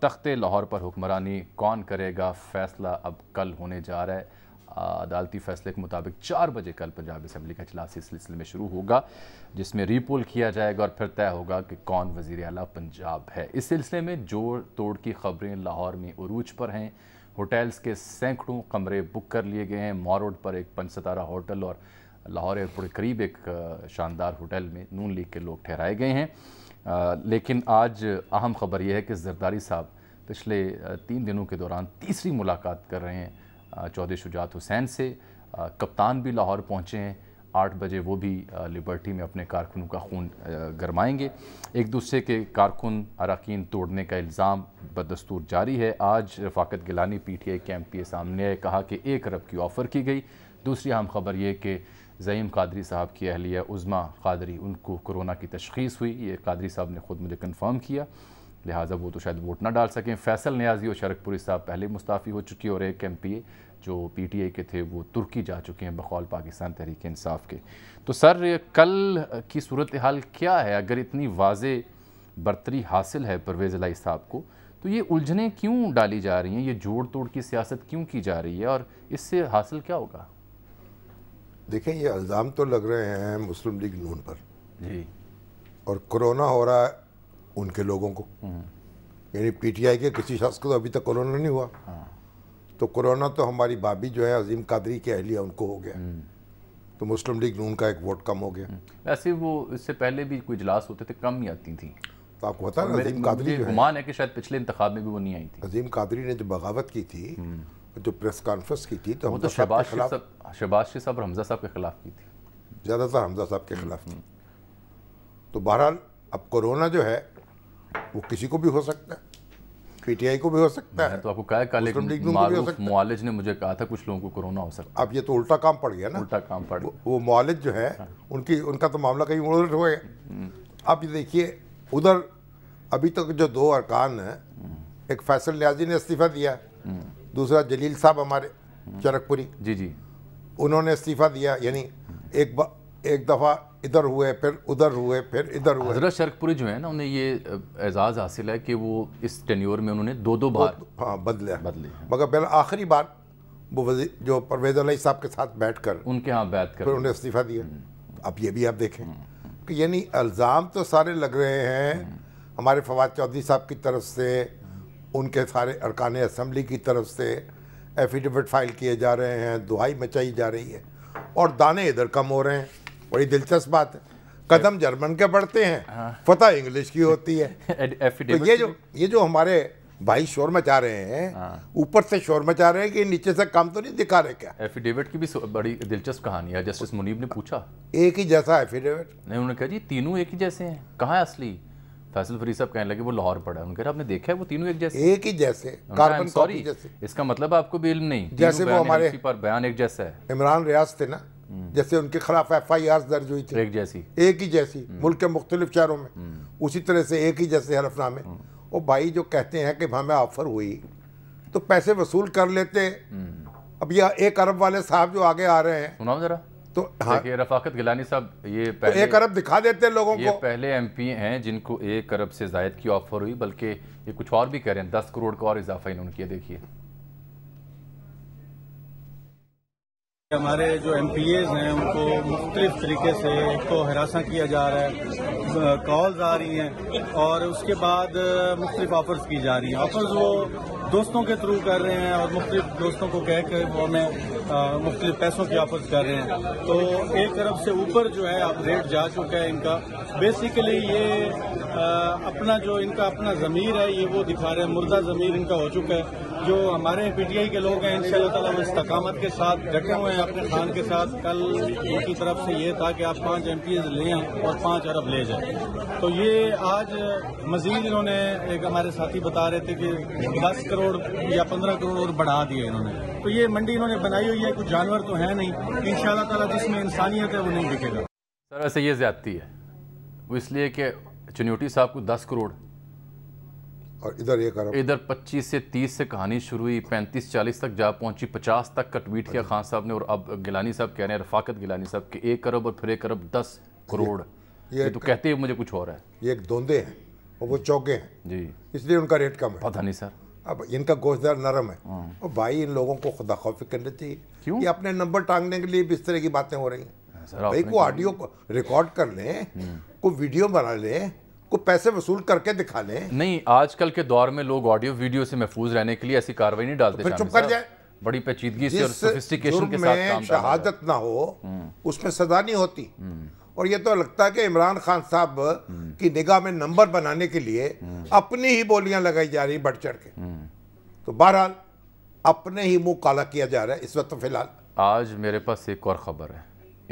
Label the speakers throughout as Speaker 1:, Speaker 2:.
Speaker 1: तख्ते लाहौर पर हुक्मरानी कौन करेगा, फैसला अब कल होने जा रहा है। अदालती फैसले के मुताबिक 4 बजे कल पंजाब असम्बली का इजलास इस सिलसिले में शुरू होगा, जिसमें रीपोल किया जाएगा और फिर तय होगा कि कौन वज़ीर आला पंजाब है। इस सिलसिले में जोड़ तोड़ की खबरें लाहौर में उरूज पर हैं। होटल्स के सैकड़ों कमरे बुक कर लिए गए हैं। मॉल रोड पर एक 5 सितारा होटल और लाहौर एयरपोर्ट के करीब एक शानदार होटल में नून लीग के लोग ठहराए गए हैं। लेकिन आज अहम खबर यह है कि जरदारी साहब पिछले 3 दिनों के दौरान तीसरी मुलाकात कर रहे हैं चौधरी शुजात हुसैन से। कप्तान भी लाहौर पहुंचे हैं। 8 बजे वो भी लिबर्टी में अपने कारकुनों का खून गरमाएंगे। एक दूसरे के कारकुन अरकान तोड़ने का इल्ज़ाम बदस्तूर जारी है। आज रफ़ाकत गिलानी PTI के MP सामने आए, कहा कि 1 अरब की ऑफ़र की गई। दूसरी अहम खबर ये कि ज़ईम कादरी साहब की अहलिया उज़्मा कादरी, उनको कोरोना की तशख़ीस हुई। ये कादरी साहब ने ख़ुद मुझे कन्फर्म किया, लिहाजा वो तो शायद वोट ना डाल सकें। फैसल नियाज़ी और शरकपुरी साहब पहले मुस्ताफ़ी हो चुकी है और एक MP जो PTI के थे वो तुर्की जा चुके हैं बकौल पाकिस्तान तहरीक इंसाफ के। तो सर, कल की सूरत हाल क्या है? अगर इतनी वाज़े बरतरी हासिल है परवेज़ इलाही साहब को, तो ये उलझनें क्यों डाली जा रही हैं? ये जोड़ तोड़ की सियासत क्यों की जा रही है और इससे हासिल क्या होगा?
Speaker 2: देखें, ये इल्ज़ाम तो लग रहे हैं मुस्लिम लीग नून पर
Speaker 1: जी,
Speaker 2: और कोरोना हो रहा है उनके लोगों को, यानी PTI के किसी शख्स को तो अभी तक कोरोना नहीं हुआ। तो कोरोना तो हमारी भाभी जो है अजीम कादरी की अहलिया, उनको हो गया, तो मुस्लिम लीग नून का एक वोट कम हो गया।
Speaker 1: वैसे वो इससे पहले भी कोई इजलास होते थे, कम ही आती थी।
Speaker 2: तो आपको पता है अजीम कादरी जो
Speaker 1: गुमान है कि शायद पिछले इंतखाब में भी वो नहीं आई थी।
Speaker 2: अजीम कादरी ने जो बगावत की थी, जो प्रेस कॉन्फ्रेंस की थी, तो
Speaker 1: वो तो शहबाज शेख साहब और हमजा साहब के खिलाफ की थी,
Speaker 2: ज़्यादातर हमजा साहब के खिलाफ थी। तो बहरहाल अब कोरोना जो है वो किसी को भी हो सकता है, PTI को भी हो सकता है।
Speaker 1: तो आपको कहा, कल एक मारूफ मुआलिज ने मुझे कहा था कुछ लोगों को कोरोना हो सकता है।
Speaker 2: अब ये तो उल्टा काम पड़ गया ना,
Speaker 1: उल्टा काम पड़ गया।
Speaker 2: वो मुआलिज जो है उनका तो मामला कहीं उलट हो गया। अब ये देखिए, उधर अभी तक जो 2 अरकान हैं, एक फैसल नियाज़ी ने इस्तीफ़ा दिया, दूसरा जलील साहब हमारे चरकपुरी, जी, उन्होंने इस्तीफ़ा दिया। यानी एक दफ़ा इधर हुए, फिर उधर हुए, फिर इधर हुए।
Speaker 1: हज़रत शरकपुरी जो है ना, उन्हें ये एजाज़ हासिल है कि वो इस टेन्योर में उन्होंने 2 बार
Speaker 2: बदले। मगर पहले आखिरी बार वो जो परवेज़ इलाही साहब के साथ बैठकर
Speaker 1: उनके यहाँ बैठ कर
Speaker 2: फिर उन्हें इस्तीफ़ा दिया। अब ये भी आप देखें कि यानी इल्ज़ाम तो सारे लग रहे हैं हमारे फवाद चौधरी साहब की तरफ से, उनके सारे अरकान असम्बली की तरफ से एफिडेविट फाइल किए जा रहे हैं, दुहाई मचाई जा रही है और दाने इधर कम हो रहे हैं। बड़ी दिलचस्प बात है, कदम जर्मन के बढ़ते हैं, फतह इंग्लिश की होती है। तो ये जो हमारे भाई शोर मचा रहे हैं, ऊपर से शोर मचा रहे हैं कि नीचे से काम तो नहीं दिखा रहे क्या?
Speaker 1: एफिडेविट की भी बड़ी दिलचस्प कहानी है। जस्टिस मुनीब ने पूछा,
Speaker 2: एक ही जैसा एफिडेविट?
Speaker 1: नहीं, उन्होंने कहा जी तीनों एक ही जैसे हैं। कहाँ है असली? फैसल फरीद साहब कहने लगे वो लाहौर पड़ा है। उन्होंने कहा आपने देखा है वो तीनों एक जैसे?
Speaker 2: एक ही जैसे, कार्बन कॉपी जैसे।
Speaker 1: इसका मतलब आपको भी इल्म नहीं?
Speaker 2: जैसे वो हमारे
Speaker 1: पर बयान एक जैसा है।
Speaker 2: इमरान रियाज थे ना, जैसे उनके खिलाफ FIR दर्ज हुई थी, एक ही जैसी मुल्क के मुख्तलिफ शहरों में, उसी तरह से एक ही जैसे हलफनामे। वो भाई जो कहते हैं कि हमें ऑफर हुई तो पैसे वसूल कर लेते। अब यह 1 अरब वाले साहब जो आगे आ रहे हैं,
Speaker 1: सुनाओ जरा। तो हाँ, रफ़ाकत गिलानी साहब, ये पहले
Speaker 2: 1 अरब दिखा देते लोगों को।
Speaker 1: ये पहले MP हैं जिनको 1 अरब से ज़ायद की ऑफर हुई, बल्कि ये कुछ और भी कह रहे हैं, 10 करोड़ का और इजाफा इन्होंने किया। देखिए,
Speaker 3: हमारे जो MPAs हैं उनको मुख्तलिफ तरीके से एक तो हरासा किया जा रहा है, कॉल्स आ रही हैं और उसके बाद मुख्तलिफ ऑफर्स की जा रही हैं। ऑफर्स वो दोस्तों के थ्रू कर रहे हैं और मुख्तलिफ दोस्तों को कह कर वो हमें मुख्तलिफ पैसों की ऑफर्स कर रहे हैं। तो 1 अरब से ऊपर जो है अब रेट जा चुका है इनका। बेसिकली ये अपना जो इनका अपना ज़मीर है ये वो दिखा रहे हैं, मुर्दा ज़मीर इनका हो चुका है। जो हमारे PTI के लोग हैं इंशाअल्लाह ताला वो इस्तकामत के साथ डटे हुए हैं अपने खान के साथ। कल उनकी तरफ से ये था कि आप 5 MPs लें और 5 अरब ले जाएं। तो ये आज मजीद इन्होंने, एक हमारे साथी बता रहे थे कि 10 करोड़ या 15 करोड़ और बढ़ा दिए इन्होंने। तो ये मंडी इन्होंने बनाई हुई है, कुछ जानवर तो है नहीं, इंशाअल्लाह ताला जिसमें इंसानियत है वो नहीं दिखेगा।
Speaker 1: सर वैसे ये ज्यादती है, वो इसलिए कि चन्योटी साहब को 10 करोड़
Speaker 2: और इधर 1 अरब,
Speaker 1: इधर 25 से 30 से कहानी शुरू हुई, 35-40 तक जा पहुंची, 50 तक का ट्वीट किया खान साहब ने। और अब गिलानी साहब कह रहे हैं, रफ़ाकत गिलानी साहब के 1 अरब और फिर 1 अरब 10 करोड़। ये तो कहते हैं मुझे कुछ हो रहा है।
Speaker 2: ये एक धोंधे हैं, और वो चौके हैं
Speaker 1: जी,
Speaker 2: इसलिए उनका रेट कम है।
Speaker 1: पता नहीं सर।
Speaker 2: अब इनका गोश्तदार नरम है। और भाई इन लोगों को खुदा खौफी करना चाहिए।
Speaker 1: क्यों?
Speaker 2: ये अपने नंबर टांगने के लिए भी इस तरह की बातें हो रही हैं।
Speaker 1: सर
Speaker 2: भाई को ऑडियो को रिकॉर्ड कर लें, को वीडियो बना लें, को पैसे वसूल करके दिखा लें।
Speaker 1: नहीं, आजकल के दौर में लोग ऑडियो वीडियो से महफूज रहने के लिए ऐसी कार्रवाई नहीं डालते।
Speaker 2: फिर चुप कर जाए।
Speaker 1: बड़ी पेचीदगी से और
Speaker 2: जिस
Speaker 1: सोफिस्टिकेशन के
Speaker 2: जुर्म
Speaker 1: साथ
Speaker 2: में
Speaker 1: काम
Speaker 2: शहादत ना हो उसमें सजा नहीं होती। और ये तो लगता है कि इमरान खान साहब की निगाह में नंबर बनाने के लिए अपनी ही बोलियां लगाई जा रही बढ़ चढ़ के। तो बहरहाल अपने ही मुंह काला किया जा रहा है इस वक्त। तो फिलहाल
Speaker 1: आज मेरे पास एक और ख़बर है।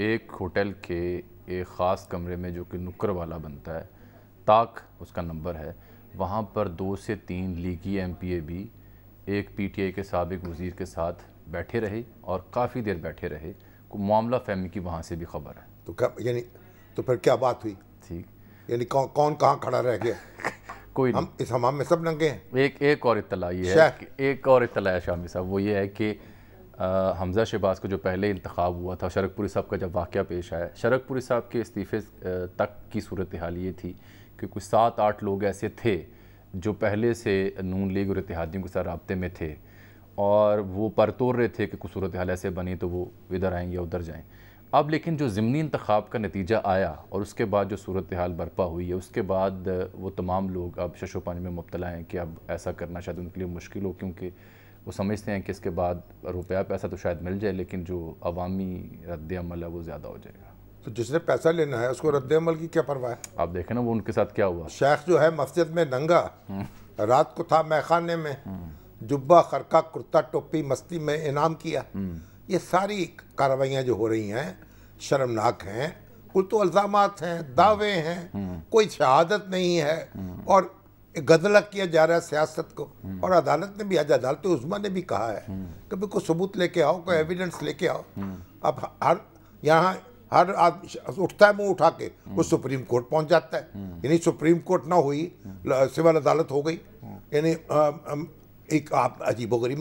Speaker 1: एक होटल के एक ख़ास कमरे में जो कि नुक्कर वाला बनता है, ताक उसका नंबर है, वहाँ पर 2 से 3 लीगी MPA भी एक PTI के साबिक वज़ीर के साथ बैठे रहे और काफ़ी देर बैठे रहे। मामला फहमी की वहाँ से भी खबर है।
Speaker 2: तो क्या यानी, तो फिर क्या बात हुई?
Speaker 1: ठीक,
Speaker 2: यानी कौन कहाँ खड़ा रह गया?
Speaker 1: कोई
Speaker 2: हम इस हमाम में सब नंगे हैं।
Speaker 1: एक और इत्तला ये है कि एक और इत्तला है शामी साहब, वो ये है कि हमज़ा शहबाज को जो पहले इंतखाब हुआ था, शरकपुरी साहब का जब वाक़या पेश आया, शरकपुरी साहब के इस्तीफ़े तक की सूरत हाल ये थी कि कुछ 7-8 लोग ऐसे थे जो पहले से नून लीग और इत्तेहादियों के साथ राब्ते में थे और वो परतोड़ रहे थे कि कुछ सूरत हाल ऐसे बनी तो वो इधर आएँ या उधर जाएँ। अब लेकिन जो ज़िमनी इंतखाब का नतीजा आया और उसके बाद जो सूरत हाल बर्पा हुई है, उसके बाद वो तमाम लोग अब शशोपंज में मुब्तला हैं कि अब ऐसा करना शायद उनके लिए मुश्किल हो, क्योंकि वो समझते हैं कि इसके बाद रुपया पैसा तो शायद मिल जाए लेकिन जो अवामी रद्द अमल है वो ज़्यादा हो जाएगा।
Speaker 2: तो जिसने पैसा लेना है उसको रद्द अमल की क्या परवाह है?
Speaker 1: आप देखें ना वो उनके साथ क्या हुआ।
Speaker 2: शेख जो है मस्जिद में नंगा, रात को था मैखाने में, जुब्बा खरका कुर्ता टोपी मस्ती में इनाम किया। ये सारी कार्रवाइयाँ जो हो रही हैं शर्मनाक हैं। कुल तो इल्ज़ामात हैं, दावे हैं, कोई शहादत नहीं है और गदला किया जा रहा है सियासत को। और अदालत ने भी, आज अदालत उज़्मा ने भी कहा है कि कोई सबूत लेके आओ, कोई एविडेंस लेके आओ। अब हर आदमी उठता है मुंह उठा के, वो सुप्रीम कोर्ट पहुंच जाता है। यानी सुप्रीम कोर्ट ना हुई, सिविल अदालत हो गई। यानी एक अजीबोगरीब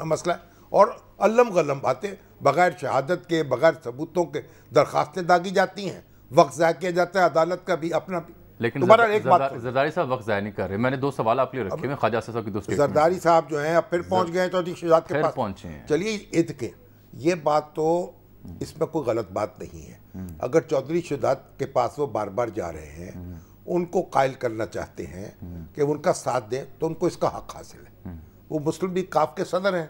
Speaker 2: मसला है और अल्लम गल्लम बातें बगैर शहादत के, बगैर सबूतों के दरखास्तें दागी जाती हैं, वक्त ज़ाया किया जाता है अदालत का भी अपना भी।
Speaker 1: लेकिन जरदारी साहब वक्त ज़ाया नहीं कर रहे। मैंने 2 सवाल आप लिए रखे हैं ख्वाजा साहब की दोस्ती।
Speaker 2: जरदारी साहब जो हैं अब फिर पहुंच गए चौधरी शुजात के पास
Speaker 1: पहुंचे हैं।
Speaker 2: चलिए ईद के, ये बात तो इसमें कोई गलत बात नहीं है। अगर चौधरी शुजात के पास वो बार बार जा रहे हैं, उनको कायल करना चाहते हैं कि उनका साथ दें, तो उनको इसका हक हासिल है। वो मुस्लिम लीग काफ के सदर हैं,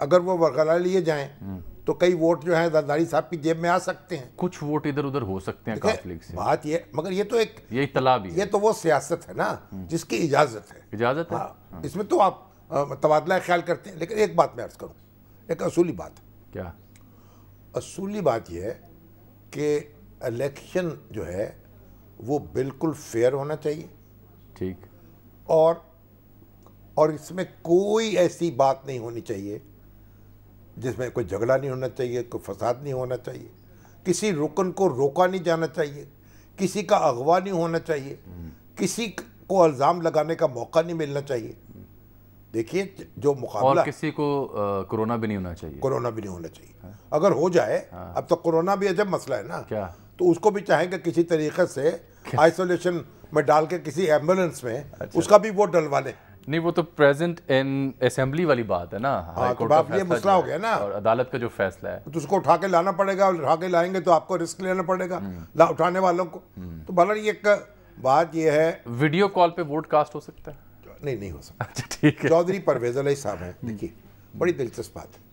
Speaker 2: अगर वो वरगला लिए जाएं तो कई वोट जो है जरदारी साहब की जेब में आ सकते हैं।
Speaker 1: कुछ वोट इधर उधर हो सकते हैं काफ लीग से।
Speaker 2: बात ये, मगर ये तो एक
Speaker 1: ये इत्तला भी है।
Speaker 2: ये तो वो सियासत है ना जिसकी इजाजत है।
Speaker 1: इजाजत है।
Speaker 2: हाँ, इसमें तो आप तबादला ख्याल करते हैं। लेकिन एक बात मैं अर्ज करूं, एक असूली बात। क्या असूली बात यह है कि इलेक्शन जो है वो बिल्कुल फेयर होना चाहिए।
Speaker 1: ठीक।
Speaker 2: और इसमें कोई ऐसी बात नहीं होनी चाहिए जिसमें कोई झगड़ा नहीं होना चाहिए, कोई फसाद नहीं होना चाहिए, किसी रुकन को रोका नहीं जाना चाहिए, किसी का अगवा नहीं होना चाहिए, किसी को इल्ज़ाम लगाने का मौका नहीं मिलना चाहिए। देखिए जो मुकाबला,
Speaker 1: और किसी को कोरोना भी नहीं होना चाहिए।
Speaker 2: कोरोना भी नहीं होना चाहिए। अगर हो जाए, अब तो कोरोना भी अजब मसला है ना।
Speaker 1: क्या? तो
Speaker 2: उसको भी चाहेंगे किसी तरीके से आइसोलेशन में डाल के किसी एम्बुलेंस में उसका भी वोट डलवा लें।
Speaker 1: नहीं, वो तो प्रेजेंट इन असेंबली वाली बात है ना।
Speaker 2: तो बाप ये मसला हो गया ना,
Speaker 1: और अदालत का जो फैसला है
Speaker 2: तो उसको उठा के लाना पड़ेगा। उठा के लाएंगे तो आपको रिस्क लेना पड़ेगा उठाने वालों को। तो भला ये बात ये है,
Speaker 1: वीडियो कॉल पे वोट कास्ट हो सकता है?
Speaker 2: नहीं हो सकता।
Speaker 1: अच्छा ठीक है।
Speaker 2: चौधरी परवेज अलई साहब हैं, देखिए बड़ी दिलचस्प बात है।